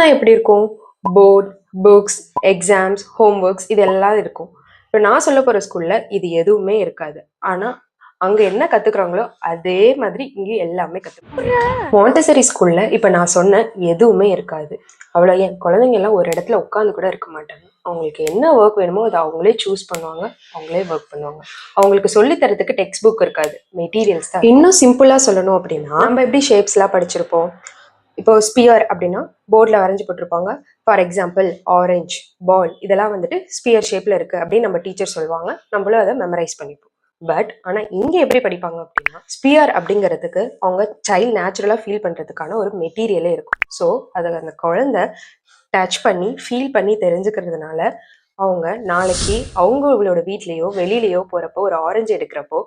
ஸ்கூல்லாம் எப்படி இருக்கும்? Board, books, exams, home works இது எல்லாம் இருக்கும். இப்போ நான் சொல்ல போற ஸ்கூல்ல இது எதுவுமே இருக்காது. ஆனா அங்க என்ன கத்துக்கிறாங்களோ அதே மாதிரி இங்க எல்லாமே கத்துப்பாங்க. மாண்டசரி ஸ்கூல்ல இப்ப நான் சொன்ன எதுவுமே இருக்காது. அவ்வளோ ஏன் குழந்தைங்க எல்லாம் ஒரு இடத்துல உட்காந்து கூட இருக்க மாட்டாங்க. அவங்களுக்கு என்ன ஒர்க் வேணுமோ அதை அவங்களே சூஸ் பண்ணுவாங்க, அவங்களே ஒர்க் பண்ணுவாங்க. அவங்களுக்கு சொல்லி தரதுக்கு டெக்ஸ்ட் புக் இருக்காது, மெட்டீரியல்ஸ் தான். இன்னும் சிம்பிளா சொல்லணும் அப்படின்னா, நம்ம எப்படி ஷேப்ஸ் எல்லாம் படிச்சிருப்போம். இப்போ ஸ்பியர் அப்படின்னா போர்டில் வரைஞ்சி போட்டிருப்பாங்க. ஃபார் எக்ஸாம்பிள் ஆரஞ்சு பால் இதெல்லாம் வந்துட்டு ஸ்பியர் ஷேப்ல இருக்கு அப்படின்னு நம்ம டீச்சர் சொல்லுவாங்க. நம்மளும் அதை மெமரைஸ் பண்ணிப்போம். பட் ஆனால் இங்கே எப்படி படிப்பாங்க அப்படின்னா, ஸ்பியர் அப்படிங்கிறதுக்கு அவங்க சைல்ட் நேச்சுரலாக ஃபீல் பண்ணுறதுக்கான ஒரு மெட்டீரியலே இருக்கும். ஸோ அதை அந்த குழந்தை டச் பண்ணி ஃபீல் பண்ணி தெரிஞ்சுக்கிறதுனால அவங்க நாளைக்கு அவங்களோட வீட்லேயோ வெளியிலையோ போகிறப்போ ஒரு ஆரஞ்சு எடுக்கிறப்போ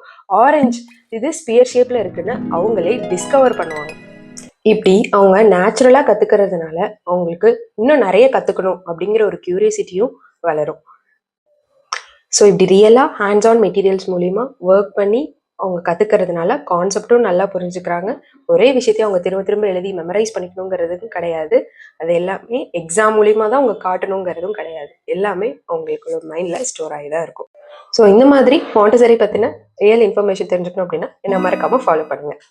ஆரஞ்சு இது ஸ்பியர் ஷேப்பில் இருக்குன்னு அவங்களே டிஸ்கவர் பண்ணுவாங்க. இப்படி அவங்க நேச்சுரலாக கற்றுக்கிறதுனால அவங்களுக்கு இன்னும் நிறைய கற்றுக்கணும் அப்படிங்கிற ஒரு க்யூரியாசிட்டியும் வளரும். ஸோ இப்படி ரியலாக ஹேண்ட்ஸ் ஆன் மெட்டீரியல்ஸ் மூலிமா ஒர்க் பண்ணி அவங்க கற்றுக்கிறதுனால கான்செப்டும் நல்லா புரிஞ்சுக்கிறாங்க. ஒரே விஷயத்தையும் அவங்க திரும்ப திரும்ப எழுதி மெமரைஸ் பண்ணிக்கணுங்கிறதுக்கும் கிடையாது. அது எல்லாமே எக்ஸாம் மூலிமா தான் அவங்க காட்டணுங்கிறதும் கிடையாது. எல்லாமே அவங்களுக்கு மைண்டில் ஸ்டோர் ஆகி தான் இருக்கும். ஸோ இந்த மாதிரி மாண்டசரி பற்றின ரியல் இன்ஃபர்மேஷன் தெரிஞ்சுக்கணும் அப்படின்னா என்ன மறக்காமல் ஃபாலோ பண்ணுங்கள்.